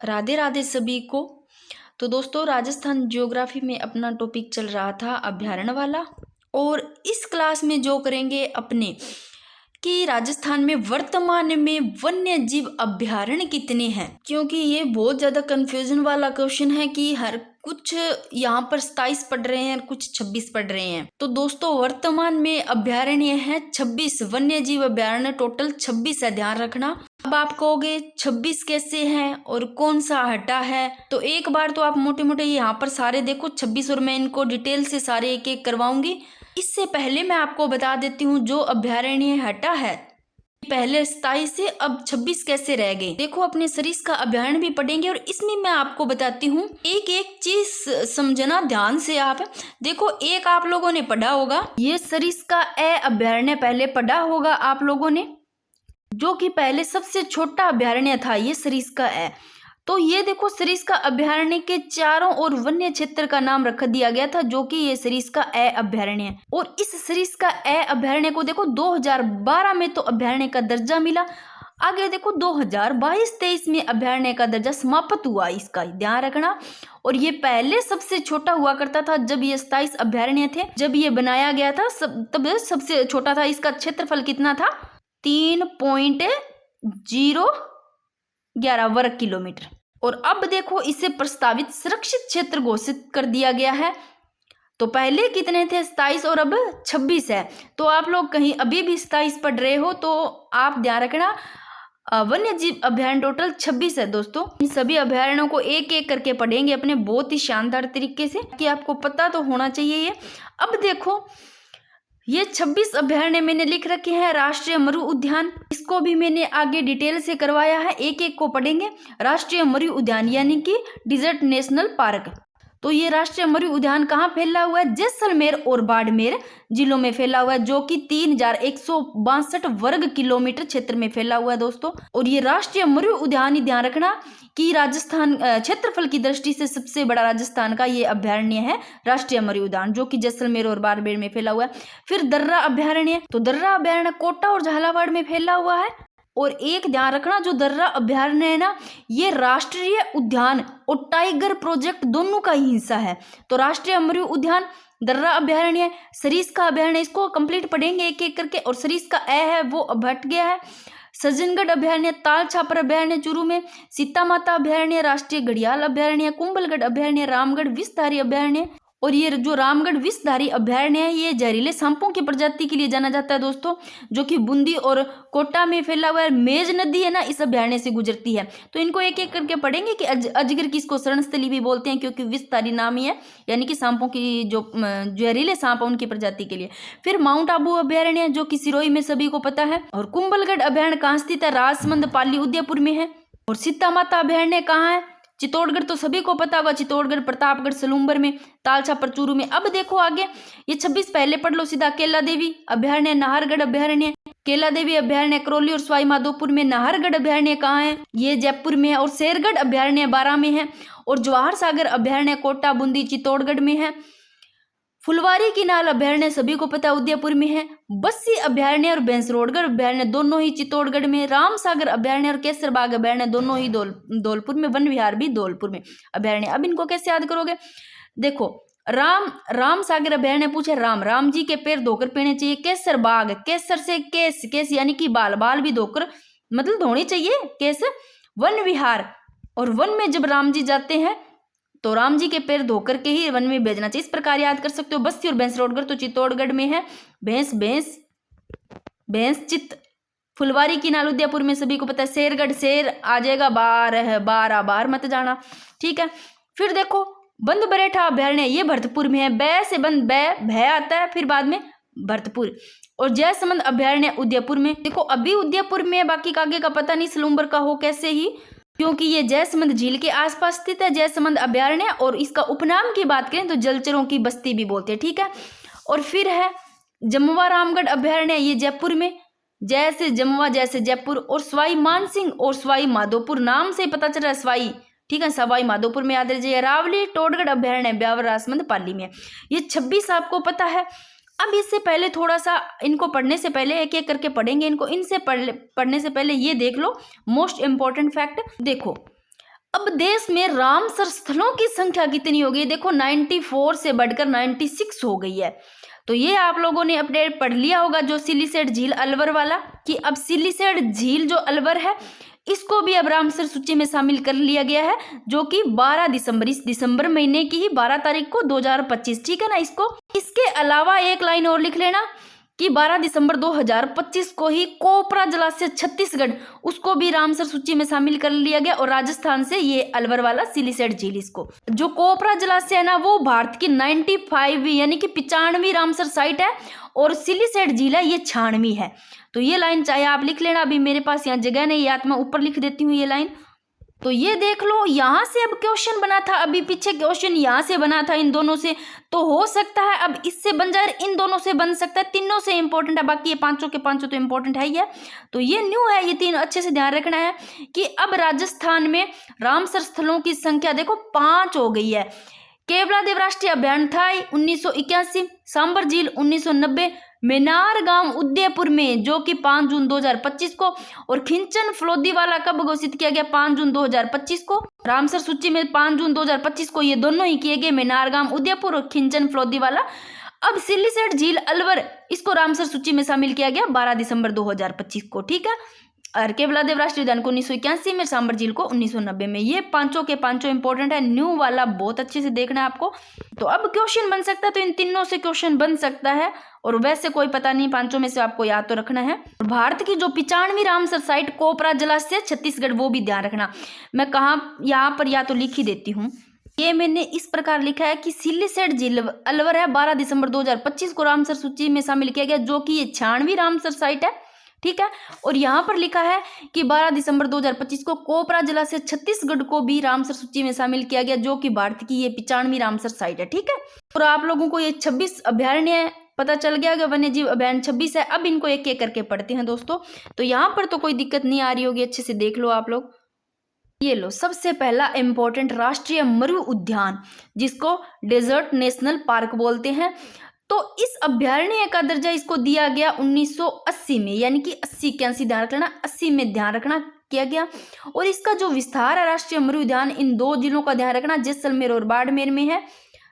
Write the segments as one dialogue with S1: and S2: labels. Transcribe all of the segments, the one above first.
S1: राधे राधे सभी को। तो दोस्तों, राजस्थान ज्योग्राफी में अपना टॉपिक चल रहा था अभ्यारण्य वाला, और इस क्लास में जो करेंगे अपने कि राजस्थान में वर्तमान में वन्य जीव अभ्यारण्य कितने हैं, क्योंकि ये बहुत ज़्यादा कंफ्यूजन वाला क्वेश्चन है कि हर कुछ यहाँ पर 27 पढ़ रहे हैं, कुछ 26 पढ़ रहे हैं। तो दोस्तों, वर्तमान में अभ्यारण्य है 26, वन्य जीव अभ्यारण्य टोटल 26 है, ध्यान रखना। अब आप कहोगे 26 कैसे हैं और कौन सा हटा है, तो एक बार तो आप मोटे मोटे यहाँ पर सारे देखो 26, और मैं इनको डिटेल से सारे एक एक करवाऊंगी। इससे पहले मैं आपको बता देती हूँ जो अभ्यारण्य हटा है पहले 27 से अब 26 कैसे रह गए। देखो, अपने सरिस्का का अभ्यारण्य भी पढ़ेंगे और इसमें मैं आपको बताती हूँ एक एक चीज समझना ध्यान से। आप देखो, एक आप लोगों ने पढ़ा होगा ये सरिस्का ए अभ्यारण्य, पहले पढ़ा होगा आप लोगों ने, जो कि पहले सबसे छोटा अभ्यारण्य था ये सरिस्का ए। तो ये देखो, सरिस्का अभ्यारण्य के चारों ओर वन्य क्षेत्र का नाम रख दिया गया था, जो कि ये सरिस्का ए अभ्यारण्य है। और इस सरिस्का ए अभ्यारण्य को देखो 2012 में तो अभ्यारण्य का दर्जा मिला। आगे देखो 2022-23 में अभ्यारण्य का दर्जा समाप्त हुआ, इसका ध्यान रखना। और ये पहले सबसे छोटा हुआ करता था जब ये 27 अभ्यारण्य थे, जब ये बनाया गया था तब सबसे छोटा था। इसका क्षेत्रफल कितना था? 3.011 वर्ग किलोमीटर। और अब देखो, इसे प्रस्तावित सुरक्षित क्षेत्र घोषित कर दिया गया है। तो पहले कितने थे? 27, और अब 26 है। तो आप लोग कहीं अभी भी 27 पढ़ रहे हो तो आप ध्यान रखना, वन्य जीव अभ्यारण्य टोटल 26 है दोस्तों। इन सभी अभ्यारण्यों को एक एक करके पढ़ेंगे अपने बहुत ही शानदार तरीके से, कि आपको पता तो होना चाहिए ये। अब देखो, ये 26 अभ्यारण्य मैंने लिख रखे हैं। राष्ट्रीय मरु उद्यान, इसको भी मैंने आगे डिटेल से करवाया है, एक एक को पढ़ेंगे। राष्ट्रीय मरु उद्यान यानी कि डिजर्ट नेशनल पार्क। तो ये राष्ट्रीय मरु उद्यान कहाँ फैला हुआ है? जैसलमेर और बाड़मेर जिलों में फैला हुआ है, जो कि 3162 वर्ग किलोमीटर क्षेत्र में फैला हुआ है दोस्तों। और ये राष्ट्रीय मरु उद्यान ही ध्यान रखना कि राजस्थान क्षेत्रफल की दृष्टि से सबसे बड़ा राजस्थान का ये अभ्यारण्य है राष्ट्रीय मरु उद्यान, जो कि जैसलमेर और बाड़मेर में फैला हुआ है। फिर दर्रा अभ्यारण्य, तो दर्रा अभ्यारण्य कोटा और झालावाड़ में फैला हुआ है। और एक ध्यान रखना, जो दर्रा अभ्यारण्य है ना, ये राष्ट्रीय उद्यान और टाइगर प्रोजेक्ट दोनों का ही हिस्सा है। तो राष्ट्रीय मरु उद्यान, दर्रा अभ्यारण्य, सरिस्का अभ्यारण्य, इसको कंप्लीट पढ़ेंगे एक एक करके। और सरिस्का ए है वो अब हट गया है। सज्जनगढ़ अभ्यारण्य, ताल छापर अभ्यारण्य चूरू में, सीता माता अभ्यारण्य, राष्ट्रीय घड़ियाल अभ्यारण्य, कुंभलगढ़ अभ्यारण्य, रामगढ़ विषधारी अभ्यारण्य। और ये जो रामगढ़ विषधारी अभ्यारण्य है, ये जहरीले सांपों की प्रजाति के लिए जाना जाता है दोस्तों, जो कि बूंदी और कोटा में फैला हुआ है। मेज नदी है ना, इस अभ्यारण्य से गुजरती है। तो इनको एक एक करके पढ़ेंगे कि अजगर की इसको शरणस्थली भी बोलते हैं, क्योंकि विषधारी नाम ही है, यानी कि सांपों की जो जहरीले सांप है उनकी प्रजाति के लिए। फिर माउंट आबू अभ्यारण्य, जो कि सिरोही में सभी को पता है। और कुंभलगढ़ अभ्यारण्य कहाँ स्थित है? राजसमंद, पाली, उदयपुर में है। और सीता माता अभ्यारण्य कहाँ है? चित्तौड़गढ़, तो सभी को पता होगा, चित्तौड़गढ़, प्रतापगढ़, सलूम्बर में, तालछापर चूरू में। अब देखो आगे, ये 26 पहले पढ़ लो सीधा। केला देवी अभ्यारण्य, नाहरगढ़ अभ्यारण्य, केला देवी अभ्यारण्य करौली और सवाई माधोपुर में। नाहरगढ़ अभ्यारण्य कहाँ है? ये जयपुर में है। और शेरगढ़ अभ्यारण्य 12 में है। और जवाहर सागर अभ्यारण्य कोटा, बूंदी, चित्तौड़गढ़ में है। फुलवारी की नाल अभ्यारण्य सभी को पता है, उदयपुर में है। बस्सी अभ्यारण्य और बैंसरोडगढ़ अभ्यारण्य दोनों ही चित्तौड़गढ़ में। राम सागर अभ्यारण्य और केसरबाग अभ्यारण्य दोनों ही धौलपुर में। वन विहार भी धौलपुर में अभ्यारण्य। अब इनको कैसे याद करोगे? देखो, राम सागर अभ्यारण्य पूछे, राम जी के पैर धोकर पीने चाहिए। केसरबाग, केसर से केस यानी कि बाल भी धोकर मतलब धोने चाहिए केस। वन विहार, और वन में जब राम जी जाते हैं तो राम जी के पैर धोकर के ही वन में भेजना चाहिए। इस प्रकार याद कर सकते हो। बस्ती और बैंसरोडगढ़ तो चित्तौड़गढ़ में है। भैंस चित्त। फुलवारी की नाल उदयपुर में सभी को पता है। शेरगढ़, शेर आ जाएगा, बार मत जाना, ठीक है। फिर देखो, बंद बरेठा अभ्यारण्य, ये भरतपुर में है। बै से बंद भय आता है, फिर बाद में भरतपुर। और जयसमंद अभ्यारण्य उदयपुर में। देखो, अभी उदयपुर में, बाकी का आगे का पता नहीं सलूम्बर का हो कैसे ही, क्योंकि ये जयसमंद झील के आसपास स्थित है जयसमंद अभ्यारण्य। और इसका उपनाम की बात करें तो जलचरों की बस्ती भी बोलते हैं, ठीक है। और फिर है जमुआ रामगढ़ अभ्यारण्य, ये जयपुर में। जैसे जमुआ जैसे जयपुर। और सवाई मानसिंह और सवाई माधोपुर, नाम से पता चल रहा है सवाई, ठीक है, सवाई माधोपुर में याद रखिए। रावली टोडगढ़ अभ्यारण्य ब्यावर राजसमंद पाली में। ये 26 आपको पता है। अब इससे पहले थोड़ा सा इनको पढ़ने से पहले एक एक करके पढ़ेंगे इनको। इनसे पढ़ने से पहले ये देख लो मोस्ट इम्पॉर्टेंट फैक्ट। देखो, अब देश में रामसर स्थलों की संख्या कितनी हो गई? देखो 94 से बढ़कर 96 हो गई है। तो ये आप लोगों ने अपडेट पढ़ लिया होगा जो सिलीसेट झील अलवर वाला, कि अब सिलीसेट झील जो अलवर है इसको भी अब रामसर सूची में शामिल कर लिया गया है, जो कि 12 दिसंबर, इस दिसंबर महीने की ही 12 तारीख को 2025, ठीक है ना। इसके अलावा एक लाइन और लिख लेना कि 12 दिसंबर 2025 को ही कोपरा जलाशय छत्तीसगढ़, उसको भी रामसर सूची में शामिल कर लिया गया। और राजस्थान से ये अलवर वाला सिलीसेट झील, इसको जो कोपरा जलाशय है ना वो भारत की 95वीं यानी कि 95वीं रामसर साइट है, और सिलीसेट झील है ये 96वीं है। तो ये लाइन चाहे आप लिख लेना, अभी मेरे पास यहाँ जगह नहीं, या तो मैं ऊपर लिख देती हूँ ये लाइन। तो ये देख लो, यहाँ से अब क्वेश्चन बना था, अभी पीछे क्वेश्चन यहाँ से बना था इन दोनों से, तो हो सकता है अब इससे बन जाए, इन दोनों से बन सकता है, तीनों से इंपॉर्टेंट है, बाकी ये पांचों के पांचों तो इंपॉर्टेंट है ही है। तो ये न्यू है, ये तीन अच्छे से ध्यान रखना है कि अब राजस्थान में रामसर स्थलों की संख्या देखो 5 हो गई है। केवलादेव राष्ट्रीय अभयारण्य था 1981, सांबर झील 1990, मेनार गांव उदयपुर में जो कि 5 जून 2025 को, और खिंचन फलोदीवाला कब घोषित किया गया? 5 जून 2025 को। रामसर सूची में 5 जून 2025 को ये दोनों ही किए गए, मेनार गांव उदयपुर और खिंचन फलोदीवाला। अब सिलीसेट झील अलवर, इसको रामसर सूची में शामिल किया गया 12 दिसंबर 2025 को, ठीक है। और केवलादेव राष्ट्रीय उद्यान को 1981 में, सांबर झील को 1990 में। ये पांचों के पांचों इंपॉर्टेंट है, न्यू वाला बहुत अच्छे से देखना है आपको। तो अब क्वेश्चन बन सकता है, तो इन तीनों से क्वेश्चन बन सकता है, और वैसे कोई पता नहीं, पांचों में से आपको याद तो रखना है। भारत की जो 95वीं रामसर साइट कोपरा जलाशय छत्तीसगढ़, वो भी ध्यान रखना। मैं कहाँ यहाँ पर या तो लिख ही देती हूँ, ये मैंने इस प्रकार लिखा है कि सिलीसेट झील अलवर है 12 दिसंबर 2025 को रामसर सूची में शामिल किया गया, जो कि ये 96वीं रामसर साइट है, ठीक है। और यहाँ पर लिखा है कि 12 दिसंबर 2025 को कोपरा जलाशय छत्तीसगढ़ को भी रामसर सूची में शामिल किया गया, जो कि भारत की ये 95वीं रामसर साइट है, ठीक है। और आप लोगों को ये 26 अभयारण्य पता चल गया कि वन्य जीव अभयारण्य 26 है। अब इनको एक एक करके पढ़ते हैं दोस्तों। तो यहाँ पर तो कोई दिक्कत नहीं आ रही होगी, अच्छे से देख लो आप लोग। ये लो, सबसे पहला इंपॉर्टेंट राष्ट्रीय मरु उद्यान, जिसको डेजर्ट नेशनल पार्क बोलते हैं। तो इस अभयारण्य का दर्जा इसको दिया गया 1980 में, यानी कि 80-81 ध्यान रखना, 80 में ध्यान रखना किया गया। और इसका जो विस्तार है राष्ट्रीय मरु उद्यान, इन दो जिलों का ध्यान रखना, जैसलमेर और बाड़मेर में है,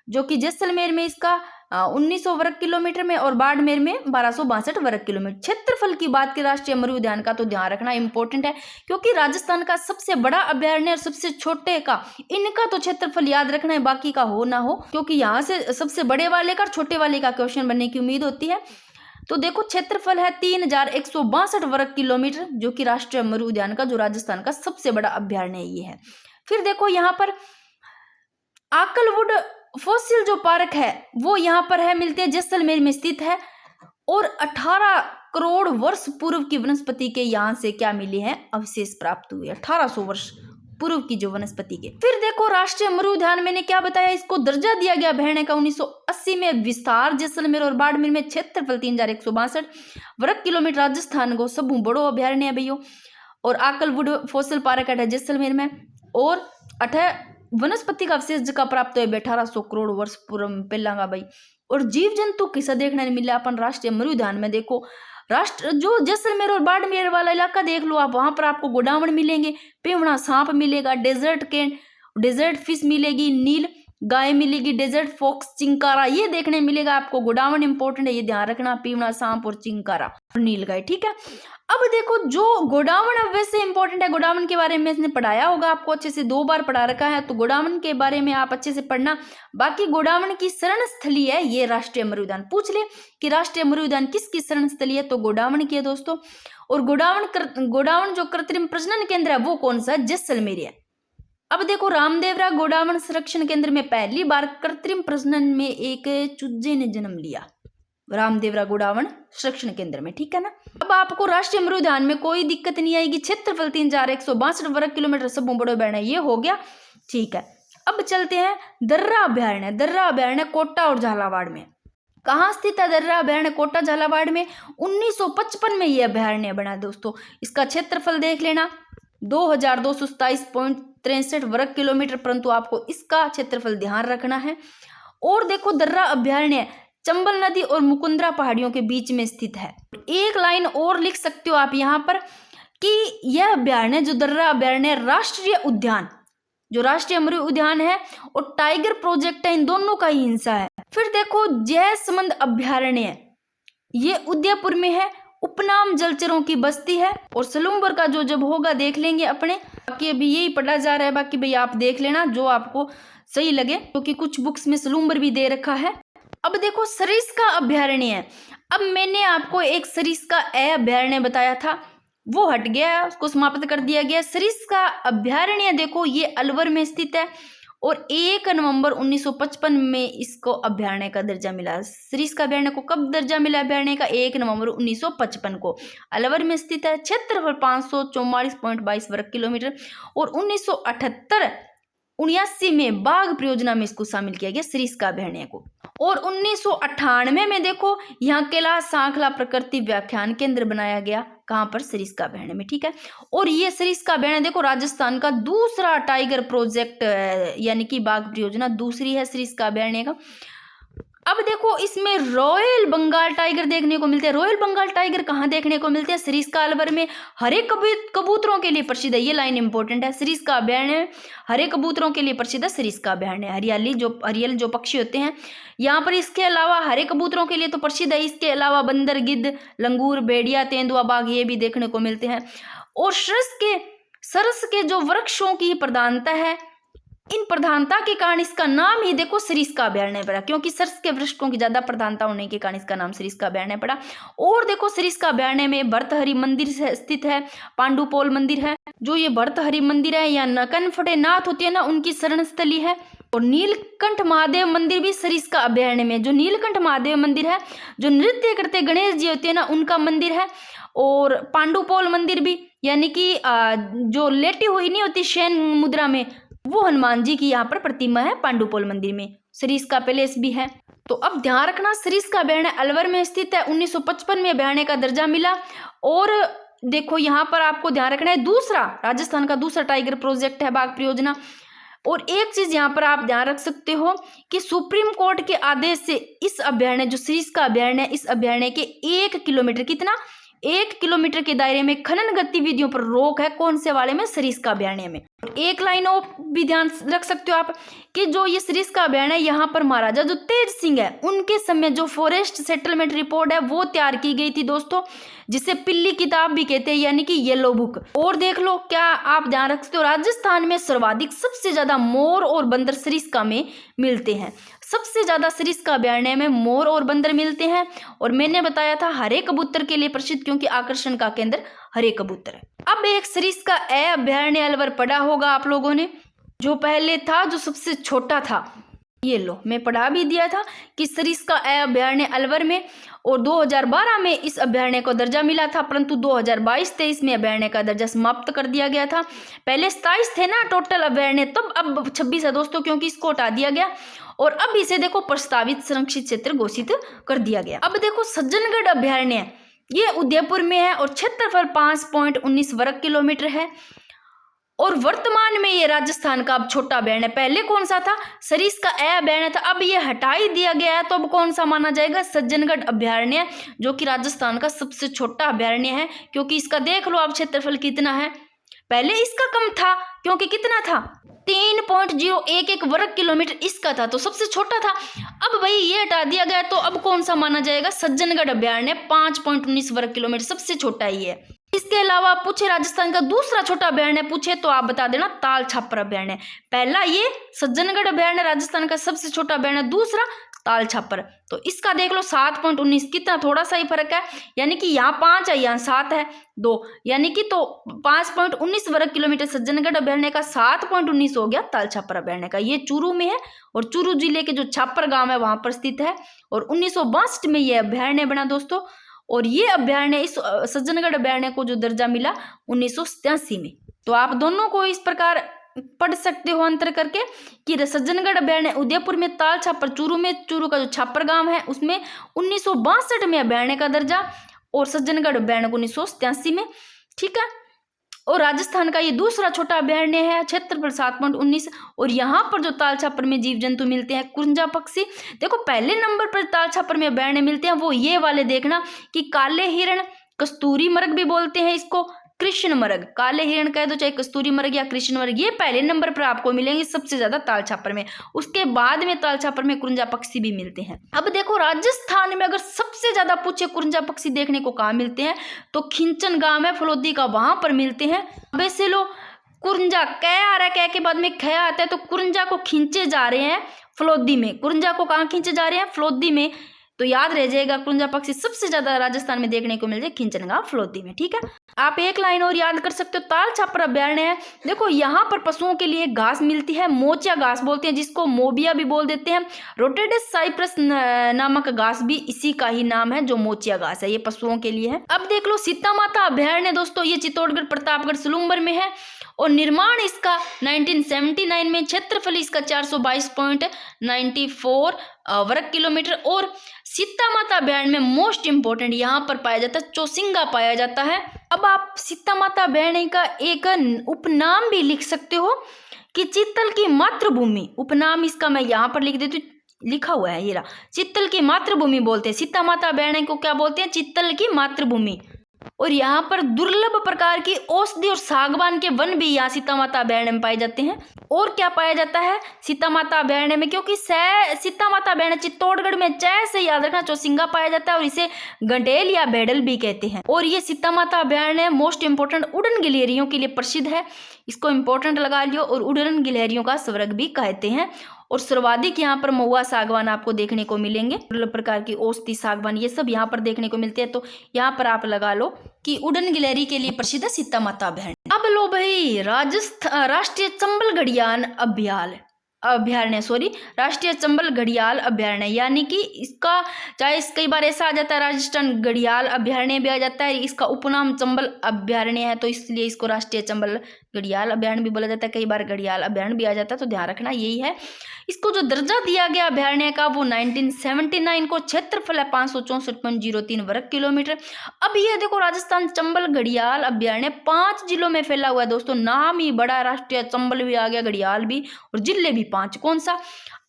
S1: जो कि जैसलमेर में इसका 1900 वर्ग किलोमीटर में और बाड़मेर में 1262 वर्ग किलोमीटर। क्षेत्रफल की बात की राष्ट्रीय मरु उद्यान का तो ध्यान रखना इंपॉर्टेंट है, क्योंकि राजस्थान का सबसे बड़ा अभयारण्य और सबसे छोटे का, इनका तो क्षेत्रफल याद रखना है, बाकी का हो ना हो, क्योंकि यहाँ से सबसे बड़े वाले का और छोटे वाले का क्वेश्चन बनने की उम्मीद होती है। तो देखो क्षेत्रफल है 3162 वर्ग किलोमीटर, जो कि राष्ट्रीय मरु उद्यान का, जो राजस्थान का सबसे बड़ा अभयारण्य ये है। फिर देखो यहाँ पर आकलवुड फॉसिल जो पार्क है वो यहाँ पर है, मिलते हैं, जैसलमेर में स्थित है, और 18 करोड़ वर्ष पूर्व की वनस्पति के यहाँ से क्या मिले हैं? अवशेष प्राप्त हुए, 1800 वर्ष पूर्व की जो वनस्पति के। फिर देखो राष्ट्रीय मरु उद्यान मैंने क्या बताया, इसको दर्जा दिया गया अभयारण्य का 1980 में। विस्तार जैसलमेर और बाड़मेर में, क्षेत्रफल 3162 वर्ग किलोमीटर, राजस्थान को सबू बड़ो अभयारण्य है भैया। और आकलवुड फॉसिल पार्क है जैसलमेर में, और 18 वनस्पति का अवशेष का प्राप्त हुए 1800 करोड़ वर्ष पूर्व में पहला का भाई। और जीव जंतु किसा देखने मिला अपन राष्ट्रीय मरु उद्यान में, देखो जो जैसलमेर और बाड़मेर वाला इलाका देख लो आप, वहां पर आपको गोडावण मिलेंगे, पेवड़ा सांप मिलेगा, डेजर्ट फिश मिलेगी, नील गाय मिलेगी, डेजर्ट फॉक्स, चिंकारा, ये देखने मिलेगा आपको। गोडावण इंपॉर्टेंट है, ये ध्यान रखना, पेवड़ा सांप और चिंकारा और नील गाय, ठीक है। अब देखो जो गोडावण अब वैसे इंपॉर्टेंट है, गोडावण के बारे में इसने पढ़ाया होगा आपको, अच्छे से 2 बार पढ़ा रखा है, तो गोडावण के बारे में आप अच्छे से पढ़ना। बाकी गोडावण की शरण स्थली है ये राष्ट्रीय मरु उद्यान, पूछ ले कि राष्ट्रीय मरु उद्यान किसकी शरण स्थली है, तो गोडावण की है दोस्तों। और गोडावण जो कृत्रिम प्रजनन केंद्र है वो कौन सा है? जैसलमेर है। अब देखो रामदेवरा गोडावण संरक्षण केंद्र में पहली बार कृत्रिम प्रजनन में एक चूजे ने जन्म लिया, रामदेवरा गोडावण संरक्षण केंद्र में, ठीक है ना। अब आपको राष्ट्रीय मरु उद्यान में कोई दिक्कत नहीं आएगी, क्षेत्रफल 3162 वर्ग किलोमीटर, सब बड़ो अभयारण्य, ये हो गया, ठीक है। अब चलते हैं दर्रा अभयारण्य। दर्रा अभयारण्य कोटा और झालावाड़ में। कहाँ स्थित है दर्रा अभयारण्य? कोटा झालावाड़ में। 1955 में ये अभयारण्य बना दोस्तों। इसका क्षेत्रफल देख लेना 2227.63 वर्ग किलोमीटर, परंतु आपको इसका क्षेत्रफल ध्यान रखना है। और देखो दर्रा अभयारण्य चंबल नदी और मुकुंदरा पहाड़ियों के बीच में स्थित है। एक लाइन और लिख सकते हो आप यहाँ पर कि यह अभयारण्य, जो दर्रा अभयारण्य राष्ट्रीय उद्यान जो राष्ट्रीय अमृत उद्यान है और टाइगर प्रोजेक्ट है, इन दोनों का ही हिस्सा है। फिर देखो जयसमंद अभ्यारण्य, ये उदयपुर में है, उपनाम जलचरों की बस्ती है। और सलूम्बर का जो जब होगा देख लेंगे अपने, बाकी अभी यही पढ़ा जा रहा है, बाकी भाई आप देख लेना जो आपको सही लगे, क्योंकि कुछ बुक्स में सलूम्बर भी दे रखा है। अब देखो सरिस्का अभ्यारण्य है। अब मैंने आपको एक सरिस्का अभ्यारण्य बताया था, वो हट गया, उसको समाप्त कर दिया गया। सरिस्का अभ्यारण्य देखो ये अलवर में स्थित है और 1 नवंबर 1955 में इसको अभ्यारण्य का दर्जा मिला। सरिस्का अभ्यारण्य को कब दर्जा मिला? अभ्यारण्य का 1 नवंबर 1955 को। अलवर में स्थित है, क्षेत्रफल 544.22 वर्ग किलोमीटर। और 1978-79 में बाघ परियोजना में इसको शामिल किया गया सरिस्का अभ्यारण्य को। और 1998 में देखो यहाँ कैलाश सांखला प्रकृति व्याख्यान केंद्र बनाया गया, कहाँ पर? सरिस्का अभ्यारण्य में, ठीक है। और ये सरिस्का अभ्यारण्य देखो राजस्थान का दूसरा टाइगर प्रोजेक्ट यानी कि बाघ परियोजना दूसरी है सरिस्का अभ्यारण्य का। अब देखो इसमें रॉयल बंगाल टाइगर देखने को मिलते हैं। रॉयल बंगाल टाइगर कहाँ देखने को मिलते हैं? सरिस्का अलवर में। हरे कबूतरों के लिए प्रसिद्ध है, ये लाइन इंपॉर्टेंट है। सरिस्का अभ्यारण्य हरे कबूतरों के लिए प्रसिद्ध है सरिस्का अभ्यारण्य। हरियाली जो पक्षी होते हैं यहाँ पर। इसके अलावा हरे कबूतरों के लिए तो प्रसिद्ध है, इसके अलावा बंदर, गिद्ध, लंगूर, भेड़िया, तेंदुआ, बाघ ये भी देखने को मिलते हैं। और सरस के जो वृक्षों की प्रधानता है, इन प्रधानता के कारण इसका नाम ही देखो सरिस्का अभ्यारण्य पड़ा, क्योंकि सरस के वृक्षों की ज्यादा प्रधानता होने के कारण इसका नाम सरिस्का अभ्यारण्य पड़ा। और देखो सरिस्का अभ्यारण्य में भर्तहरि मंदिर स्थित है, पांडुपोल मंदिर है। जो ये भर्तहरि मंदिर है या नकनफटे नाथ होती है ना, उनकी शरण स्थली है। और नीलकंठ महादेव मंदिर भी सरिस्का अभ्यारण्य में। जो नीलकंठ महादेव मंदिर है, जो नृत्य करते गणेश जी होते हैं ना, उनका मंदिर है। और पांडुपोल मंदिर भी, यानी कि जो लेटी हुई नहीं होती शयन मुद्रा में, वो हनुमान जी की यहाँ पर प्रतिमा है पांडुपोल मंदिर में। सरिस्का पैलेस भी है। तो अब ध्यान रखना सरिस्का अभ्यारण्य अलवर में स्थित है। 1955 में अभ्यारण्य का दर्जा मिला। और देखो यहाँ पर आपको ध्यान रखना है, दूसरा राजस्थान का दूसरा टाइगर प्रोजेक्ट है बाघ परियोजना। और एक चीज यहाँ पर आप ध्यान रख सकते हो कि सुप्रीम कोर्ट के आदेश से इस अभ्यारण्य जो सरिस्का अभ्यारण्य, इस अभ्यारण्य के 1 किलोमीटर, कितना? 1 किलोमीटर के दायरे में खनन गतिविधियों पर रोक है। कौन से वाले में? सरिस्का अभ्यारण्य में। एक लाइन और भी ध्यान रख सकते हो आप कि जो ये सरिस्का अभ्यारण्य, यहाँ पर महाराजा जो तेज सिंह है उनके समय जो फॉरेस्ट सेटलमेंट रिपोर्ट है वो तैयार की गई थी दोस्तों, जिसे पिल्ली किताब भी कहते हैं, यानी कि येलो बुक। और देख लो, क्या आप ध्यान रख सकते हो, राजस्थान में सर्वाधिक सबसे ज्यादा मोर और बंदर सरिस्का में मिलते हैं। सबसे ज्यादा सरिस्का अभ्यारण्य में मोर और बंदर मिलते हैं। और मैंने बताया था हरे कबूतर के लिए प्रसिद्ध, क्योंकि आकर्षण का केंद्र हरे कबूतर है। अब एक सरिस्का अभ्यारण्य अलवर पढ़ा होगा आप लोगों ने, जो पहले था, जो सबसे छोटा था। ये लो, मैं पढ़ा भी दिया था कि सरिस्का अभ्यारण्य अलवर में। और 2012 में इस अभ्यारण्य को दर्जा मिला था, परंतु 2022-23 में अभ्यारण्य का दर्जा समाप्त कर दिया गया था। पहले 27 थे ना टोटल अभ्यारण्य, तब अब 26 है दोस्तों, क्योंकि इसको हटा दिया गया। और अब इसे देखो प्रस्तावित संरक्षित क्षेत्र घोषित कर दिया गया। अब देखो सज्जनगढ़ अभ्यारण्य, ये उदयपुर में है और क्षेत्रफल 5.19 वर्ग किलोमीटर है। और वर्तमान में ये राजस्थान का अब छोटा अभ्यारण्य। पहले कौन सा था? सरिस्का अभ्यारण्य था, अब ये हटा ही दिया गया है। तो अब कौन सा माना जाएगा? सज्जनगढ़ अभ्यारण्य, जो कि राजस्थान का सबसे छोटा अभ्यारण्य है। क्योंकि इसका देख लो आप क्षेत्रफल कितना है, पहले इसका कम था, क्योंकि कितना था? 3.011 वर्ग किलोमीटर इसका था, तो सबसे छोटा था। अब भाई ये हटा दिया गया, तो अब कौन सा माना जाएगा? सज्जनगढ़ अभ्यारण्य 5.19 वर्ग किलोमीटर, सबसे छोटा ही है। इसके अलावा पूछे राजस्थान का दूसरा छोटा अभ्यारण्य पूछे तो आप बता देना ताल छापर अभ्यारण्य। पहला ये सज्जनगढ़ अभ्यारण्य राजस्थान का सबसे छोटा अभ्यारण्य, दूसरा ताल छापर। तो इसका देख लो 7.19, कितना थोड़ा सा ही फर्क है, यानी कि यहाँ 5 है यहाँ 7 है 2, यानी कि तो 5.19 वर्ग किलोमीटर सज्जनगढ़ अभ्यारण्य का, 7.19 हो गया ताल छापर अभ्यारण्य का। ये चूरू में है और चूरू जिले के जो छापर गांव है वहां पर स्थित है। और 1962 में यह अभ्यारण्य बना दोस्तों। और ये अभ्यारण्य, इस सज्जनगढ़ अभ्यारण्य को जो दर्जा मिला 1987 में। तो आप दोनों को इस प्रकार पढ़ सकते हो अंतर करके कि सज्जनगढ़ अभ्यारण्य उदयपुर में, ताल छापर चूरू में, चूरू का जो छापर गांव है उसमें 1962 में अभ्यारण्य का दर्जा, और सज्जनगढ़ अभ्यारण्य को 1987 में, ठीक है। और राजस्थान का ये दूसरा छोटा अभ्यारण्य है, क्षेत्रफल 7.19। और यहाँ पर जो ताल छापर में जीव जंतु मिलते हैं, कुंजा पक्षी। देखो पहले नंबर पर ताल छापर में अभ्यारण्य मिलते हैं वो ये वाले देखना कि काले हिरण, कस्तूरी मृग भी बोलते हैं इसको, कृष्ण मृग, काले हिरण कह दो, चाहे कस्तूरी मृग या कृष्ण मृग, ये पहले नंबर पर आपको मिलेंगे सबसे ज्यादा ताल छापर में। उसके बाद में ताल छापर में कुरंजा पक्षी भी मिलते हैं। अब देखो राजस्थान में अगर सबसे ज्यादा पूछे कुरंजा पक्षी देखने को कहाँ मिलते हैं, तो खिंचन गांव है फलोदी का, वहां पर मिलते हैं। अब ऐसे लो कुरंजा कै आ रहा है, कै के बाद में ख आता है, तो कुरंजा को खींचे जा रहे हैं फलोदी में। कुरंजा को कहाँ खींचे जा रहे हैं? फलोदी में। तो याद रह जाएगा कुरंजा पक्षी सबसे ज्यादा राजस्थान में देखने को मिल जाए खिंचन गांव फलोदी में। ठीक है, आप एक लाइन और याद कर सकते हो, ताल छापर अभ्यारण्य है। देखो यहाँ पर पशुओं के लिए घास मिलती है, मोचिया घास बोलते हैं जिसको मोबिया भी बोल देते हैं। रोटेडस साइप्रस नामक घास भी इसी का ही नाम है, जो मोचिया घास है, ये पशुओं के लिए है। अब देख लो सीता माता अभ्यारण्य दोस्तों, ये चित्तौड़गढ़ प्रतापगढ़ सलूम्बर में है और निर्माण इसका 1979 में, क्षेत्रफल इसका 422.94 वर्ग किलोमीटर। और सीता माता अभ्यारण्य में मोस्ट इंपोर्टेंट यहाँ पर पाया जाता है चौसिंगा पाया जाता है। अब आप सीता माता अभ्यारण्य का एक उपनाम भी लिख सकते हो कि चित्तल की मातृभूमि, उपनाम इसका मैं यहाँ पर लिख देती हूँ, लिखा हुआ है ये रहा, चित्तल की मातृभूमि बोलते हैं। सीता माता अभ्यारण्य को क्या बोलते हैं? चित्तल की मातृभूमि। और यहाँ पर दुर्लभ प्रकार की औषधि और सागवान के वन भी यहाँ सीता माता अभ्यारण्य में पाए जाते हैं। और क्या पाया जाता है सीता माता अभ्यारण्य में? क्योंकि सीता माता अभ्यारण्य चित्तौड़गढ़ में जय से याद रखना चौसिंगा पाया जाता है और इसे गंडेल या बेडल भी कहते हैं। और ये सीता माता अभ्यारण्य मोस्ट इंपोर्टेंट उड़न गिलहरियों के लिए प्रसिद्ध है, इसको इंपोर्टेंट लगा लियो। और उड़न गिलहरियों का स्वर्ग भी कहते हैं। और सर्वाधिक यहाँ पर महुआ सागवान आपको देखने को मिलेंगे, प्रकार की औषधि सागवान ये सब यहाँ पर देखने को मिलते हैं। तो यहाँ पर आप लगा लो कि उड़न गिलहरी के लिए प्रसिद्ध है सीता माता अभ्यारण्य। अब लो भाई राष्ट्रीय चंबल घड़ियाल राष्ट्रीय चंबल घड़ियाल अभ्यारण्य, यानी कि इसका चाहे कई बार ऐसा आ जाता है राजस्थान घड़ियाल अभ्यारण्य भी आ जाता है, इसका उपनाम चंबल अभ्यारण्य है, तो इसलिए इसको राष्ट्रीय चंबल घड़ियाल अभ्यारण्य भी बोला जाता है। कई बार घड़ियाल अभ्यारण्य भी आ जाता है, तो ध्यान रखना यही है। इसको जो दर्जा दिया गया अभ्यारण्य का वो 1979 को, क्षेत्रफल है 564.03 वर्ग किलोमीटर। अब ये देखो राजस्थान चंबल घड़ियाल अभ्यारण्य 5 जिलों में फैला हुआ है दोस्तों, नाम ही बड़ा, राष्ट्रीय चंबल भी आ गया, घड़ियाल भी, और जिले भी 5। कौन सा?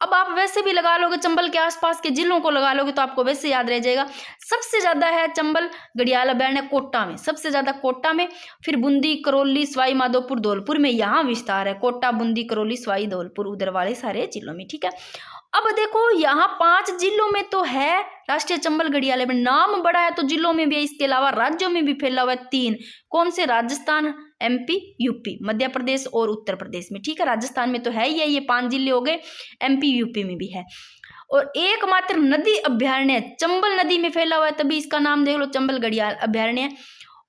S1: अब आप वैसे भी लगा लोगे, चंबल के आसपास के जिलों को लगा लोगे तो आपको वैसे याद रह जाएगा। सबसे ज्यादा है चंबल घड़ियाल अभ्यारण्य कोटा में, सबसे ज्यादा कोटा में, फिर बूंदी, करौली, सवाई माधोपुर, धौलपुर में यहाँ विस्तार है। कोटा, बूंदी, करौली, सवाई, धौलपुर, उधर वाले सारे जिलों में। ठीक है, अब देखो यहाँ 5 जिलों में तो है राष्ट्रीय चंबल घड़ियाल अभ्यारण्य, नाम बड़ा है तो जिलों में भी है, इसके अलावा राज्यों में भी फैला हुआ है 3। कौन से? राजस्थान, MP, UP, मध्य प्रदेश और उत्तर प्रदेश में। ठीक है, राजस्थान में तो है ही है, ये 5 जिले हो गए, MP, UP में भी है। और एकमात्र नदी अभ्यारण्य चंबल नदी में फैला हुआ है, तभी इसका नाम देख लो चंबल घड़ियाल अभ्यारण्य।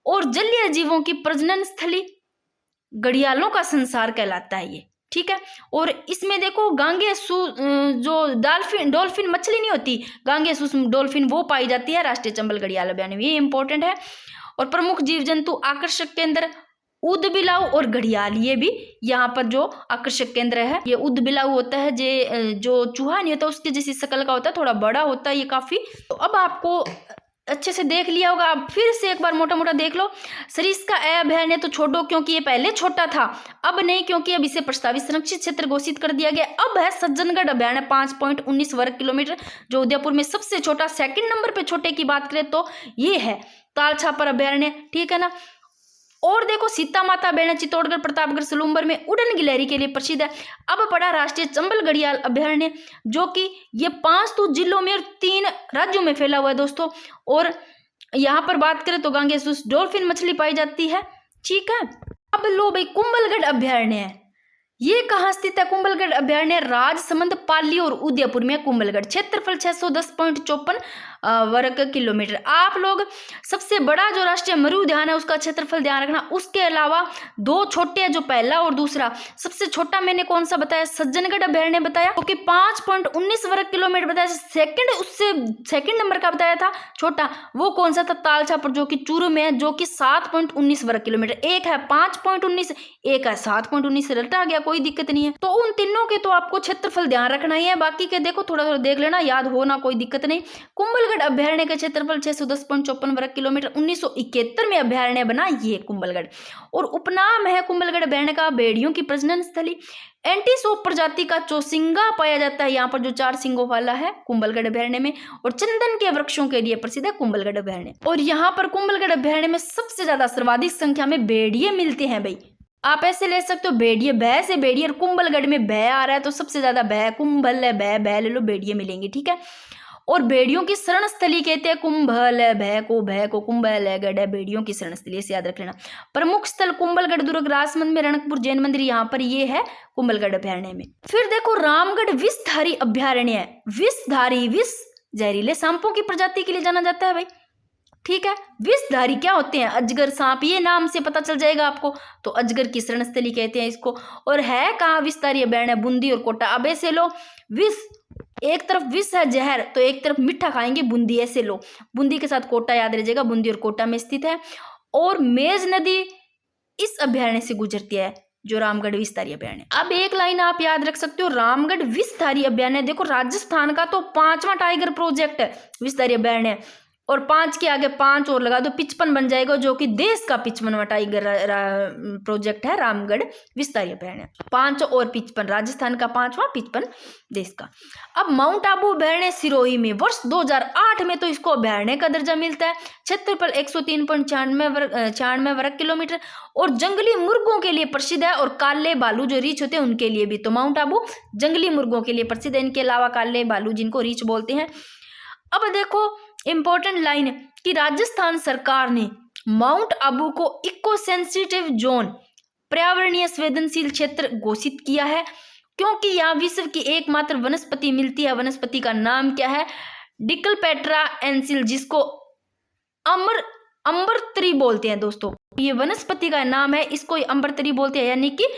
S1: और जलीय जीवों की प्रजनन स्थली घड़ियालों का संसार कहलाता है ये। ठीक है, और इसमें देखो जो डॉल्फिन मछली नहीं होती, गांगेसूस डॉल्फिन, वो पाई जाती है राष्ट्रीय चंबल घड़ियाल अभ्यारण्य में, ये इंपॉर्टेंट है। और प्रमुख जीव जंतु आकर्षक केंद्र ऊदबिलाऊ और घड़ियाल, ये भी यहाँ पर जो आकर्षक केंद्र है। ये ऊदबिलाऊ होता है जो चूहा नहीं होता उसके जैसी शक्ल का होता है, थोड़ा बड़ा होता है ये काफी। तो अब आपको अच्छे से देख लिया होगा, आप फिर से एक बार मोटा मोटा देख लो। सरिस्का अभ्यारण्य तो छोड़ो क्योंकि ये पहले छोटा था, अब नहीं, क्योंकि अब इसे प्रस्तावित संरक्षित क्षेत्र घोषित कर दिया गया। अब है सज्जनगढ़ अभ्यारण्य 5.19 वर्ग किलोमीटर, जो उदयपुर में सबसे छोटा। सेकंड नंबर पे छोटे की बात करें तो ये है ताल छापर अभ्यारण्य। ठीक है ना। और देखो सीता माता अभ्यारण्य चित्तौड़गढ़ प्रतापगढ़ सलूम्बर में उड़न गिलहरी के लिए प्रसिद्ध है। अब पड़ा राष्ट्रीय चंबल घड़ियाल अभ्यारण्य, जो कि ये 5 तो जिलों में और 3 राज्यों में फैला हुआ है दोस्तों। और यहाँ पर बात करें तो गांगेसूस डॉल्फिन मछली पाई जाती है। ठीक है, अब लो भाई कुंभलगढ़ अभ्यारण्य है, ये कहाँ स्थित है? कुंभलगढ़ अभ्यारण्य राजसमंद, पाली और उदयपुर में कुंभलगढ़, क्षेत्रफल 610.54 वर्ग किलोमीटर। आप लोग सबसे बड़ा जो राष्ट्रीय मरु उद्यान है उसका क्षेत्रफल ध्यान रखना, उसके अलावा 2 छोटे हैं, जो पहला और दूसरा। सबसे छोटा मैंने कौन सा बताया? सज्जनगढ़ अभ्यारण्य बताया, क्योंकि 5.19 वर्ग किलोमीटर बताया। सेकंड नंबर का बताया था छोटा, वो कौन सा था? ताल छापर, जो कि चूरू में है, जो कि 7.19 वर्ग किलोमीटर। एक है 5.19, एक है 7.19, रटा गया कोई दिक्कत नहीं है। तो उन तीनों के तो आपको क्षेत्रफल ध्यान रखना ही है, बाकी के देखो थोड़ा थोड़ा देख लेना, याद हो ना कोई दिक्कत नहीं। कुंभलगढ़ अभ्यारण्य का क्षेत्रफल 610.54 वर्ग किलोमीटर 1971 में अभ्यारण्य बना ये कुंभलगढ़। और उपनाम है कुंभलगढ़ अभ्यारण्य का भेड़ियों की प्रजनन स्थली। एंटीसोप प्रजाति का चौसिंगा पाया जाता है यहाँ पर, जो 4 सिंगों वाला है कुंभलगढ़ अभ्यारण्य में। और चंदन के वृक्षों के लिए प्रसिद्ध है कुंभलगढ़ अभ्यारण्य। और यहाँ पर कुंभलगढ़ अभ्यारण्य में सबसे ज्यादा सर्वाधिक संख्या में भेड़िए मिलते हैं भाई। आप ऐसे ले सकते हो, भेड़िए भय से भेड़िए, और कुंभलगढ़ में भय आ रहा है तो सबसे ज्यादा भय, कुंभल है भय ले लो, भेड़िए मिलेंगे, ठीक है। और भेड़ियों की शरण स्थली कहते हैं कुंभल है, भय को कुंभल है, गढ़ है, भेड़ियों की शरण स्थली, ऐसे याद रख लेना। प्रमुख स्थल कुंभलगढ़ दुर्ग, राजमंद में रणकपुर जैन मंदिर, यहाँ पर ये है कुंभलगढ़ अभ्यारण्य में। फिर देखो रामगढ़ विषधारी अभ्यारण्य है। विषधारी, विष जहरीले सांपों की प्रजाति के लिए जाना जाता है भाई, ठीक है। विषधारी क्या होते हैं? अजगर, सांप, ये नाम से पता चल जाएगा आपको। तो अजगर की शरणस्थली कहते हैं इसको। और है कहाँ विषधारी अभ्यारण्य? बूंदी और कोटा। अब ऐसे लो, विष एक तरफ विष है जहर, तो एक तरफ मीठा खाएंगे बूंदी, ऐसे लो। बूंदी के साथ कोटा याद रह जाएगा, बूंदी और कोटा में स्थित है। और मेज नदी इस अभ्यारण्य से गुजरती है, जो रामगढ़ विषधारी अभ्यारण्य। अब एक लाइन आप याद रख सकते हो, रामगढ़ विषधारी अभ्यारण्य देखो राजस्थान का तो 5वां टाइगर प्रोजेक्ट है विषधारी अभ्यारण्य। और 5 के आगे 5 और लगा दो, 55 बन जाएगा, जो कि देश का 55वां टाइगर प्रोजेक्ट है रामगढ़ विषधारी अभ्यारण्य। 5 और 55, राजस्थान का 5वां, 55 देश का। अब माउंट आबू अभ्यारण्य सिरोही में वर्ष 2008 में तो इसको अभ्यारण्य का दर्जा मिलता है। क्षेत्रफल 103.96 वर्ग किलोमीटर। और जंगली मुर्गों के लिए प्रसिद्ध है, और काले भालू जो रीछ होते हैं उनके लिए भी। तो माउंट आबू जंगली मुर्गों के लिए प्रसिद्ध है, इनके अलावा काले भालू जिनको रीछ बोलते हैं। अब देखो इंपॉर्टेंट लाइन कि राजस्थान सरकार ने माउंट आबू को इको सेंसिटिव जोन, पर्यावरणीय संवेदनशील क्षेत्र घोषित किया है, क्योंकि यहाँ विश्व की एकमात्र वनस्पति मिलती है। वनस्पति का नाम क्या है? डिकलपेट्रा एंसिल, जिसको अम्बरतरी बोलते हैं दोस्तों। ये वनस्पति का नाम है, इसको अम्बरतरी बोलते हैं, यानी कि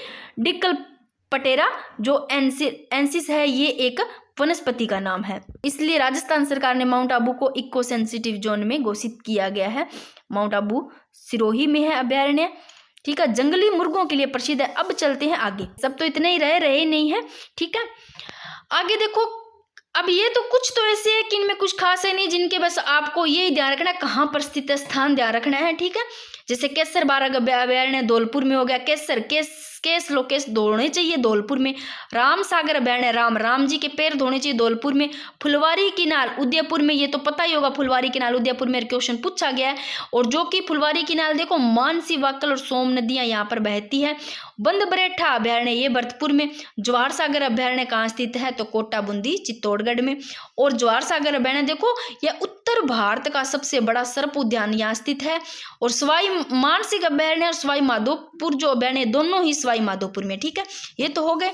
S1: डिकलपटेरा जो एंसिस है, ये एक वनस्पति का नाम है। इसलिए राजस्थान सरकार ने माउंट आबू को इको सेंसिटिव जोन में घोषित किया गया है। माउंट आबू सिरोही में है अभ्यारण्य, ठीक है। जंगली मुर्गों के लिए प्रसिद्ध है। अब चलते हैं आगे, सब तो इतने ही रहे नहीं है, ठीक है। आगे देखो, अब ये तो कुछ तो ऐसे है कि इनमें कुछ खास है नहीं, जिनके बस आपको ये ध्यान रखना है कहाँ पर स्थित है, स्थान ध्यान रखना है, ठीक है। जैसे केसर बारह अभ्यारण्य धौलपुर में हो गया। केसर केस लोकेश धोने चाहिए धौलपुर में। राम सागर अभ्यारण्य, राम जी के पैर धोने चाहिए धौलपुर में। फुलवारी किनाल उदयपुर में, ये तो पता ही होगा, फुलवारी किनाल उदयपुर में क्वेश्चन पूछा गया है। और जो कि फुलवारी किनाल देखो मानसी, वाकल और सोम नदियां यहाँ पर बहती है। बंदबरेठा अभ्यारण्य ये भरतपुर में। जवाहर सागर अभ्यारण्य कहाँ स्थित है? तो कोटा, बूंदी, चित्तौड़गढ़ में। और जवाहर सागर अभ्यारण्य देखो यह उत्तर भारत का सबसे बड़ा सर्प उद्यान यहाँ स्थित है। और सवाई मानसिक अभ्यारण्य और सवाई माधोपुर जो अभ्यारण्य, दोनों ही सवाई माधोपुर में, ठीक है। ये तो हो गए।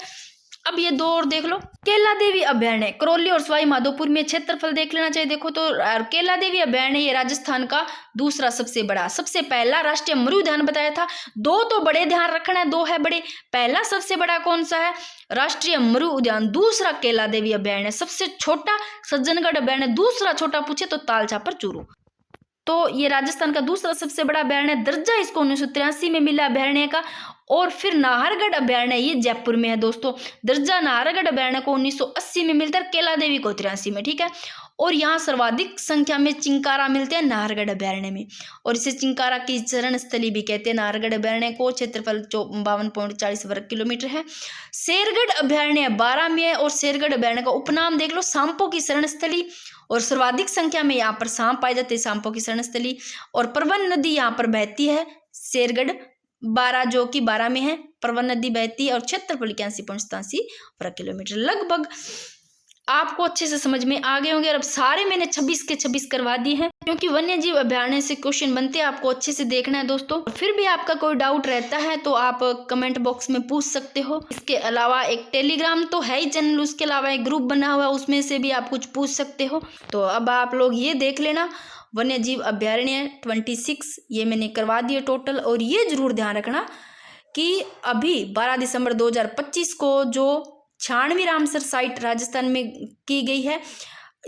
S1: अब ये 2 और देख लो। केला देवी अभ्यारण्य करौली और सवाई माधोपुर में। क्षेत्रफल देख लेना चाहिए देखो तो। केला देवी अभ्यारण्य ये राजस्थान का दूसरा सबसे बड़ा, सबसे पहला राष्ट्रीय मृग उद्यान बताया था। 2 तो बड़े ध्यान रखना है, 2 है बड़े। पहला सबसे बड़ा कौन सा है? राष्ट्रीय मृग उद्यान। दूसरा केला देवी अभ्यारण्य। सबसे छोटा सज्जनगढ़ अभ्यारण्य। दूसरा छोटा पूछे तो तालछापर चूरू। तो ये राजस्थान का दूसरा सबसे बड़ा अभ्यारण्य। दर्जा इसको 1983 में मिला अभ्यारण्य का। और फिर नाहरगढ़ अभ्यारण्य ये जयपुर में है दोस्तों। दर्जा नाहरगढ़ अभ्यारण्य को 1980 में मिलता है, केला देवी को 83 में, ठीक है। और यहाँ सर्वाधिक संख्या में चिंकारा मिलते हैं नाहरगढ़ अभ्यारण्य में। और इसे चिंकारा की चरण स्थली भी कहते हैं नाहरगढ़ अभ्यारण्य को। क्षेत्रफल 52.40 वर्ग किलोमीटर है। शेरगढ़ अभ्यारण्य 12 में है। और शेरगढ़ अभ्यारण्य का उपनाम देख लो, सांपों की शरण स्थली। और सर्वाधिक संख्या में यहाँ पर सांप पाए जाते हैं, सांपों की शरण स्थली। और परवन नदी यहाँ पर बहती है। शेरगढ़ 12 जो कि 12 में है, परवन नदी बहती है। और क्षेत्रफल 81.87 वर्ग किलोमीटर। लगभग आपको अच्छे से समझ में आ गए होंगे। और अब सारे मैंने 26 के 26 करवा दिए हैं, क्योंकि वन्य जीव अभ्यारण्य से क्वेश्चन बनते हैं, आपको अच्छे से देखना है दोस्तों। फिर भी आपका कोई डाउट रहता है तो आप कमेंट बॉक्स में पूछ सकते हो। इसके अलावा एक टेलीग्राम तो है ही चैनल, उसके अलावा एक ग्रुप बना हुआ है, उसमें से भी आप कुछ पूछ सकते हो। तो अब आप लोग ये देख लेना, वन्य जीव अभ्यारण्य 26 ये मैंने करवा दिए टोटल। और ये जरूर ध्यान रखना कि अभी 12 दिसंबर 2025 को जो 96वीं रामसर साइट राजस्थान में की गई है,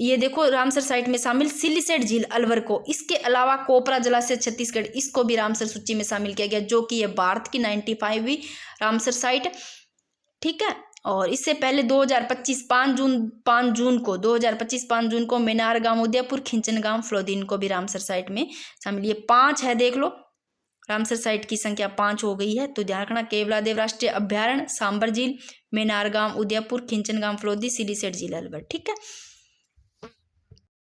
S1: ये देखो रामसर साइट में शामिल सिलीसेट झील अलवर को। इसके अलावा कोपरा जलाशय छत्तीसगढ़, इसको भी रामसर सूची में शामिल किया गया, जो कि ये भारत की 95वीं रामसर साइट ठीक है। और इससे पहले 2025 5 जून को 2025 5 जून को मेनार गांव, उदयपुर, खिंचनगांव, फ्लोदिन को भी रामसर साइट में शामिल। ये 5 है, देख लो रामसर साइट की संख्या 5 हो गई है। तो ध्यान रखना, केवलादेव राष्ट्रीय अभ्यारण्य, सांबर झील, मेनार गांव, उदयपुर, खिंचनगांव, फ्लोदी, सिलीसेट झील, अलवर, ठीक है।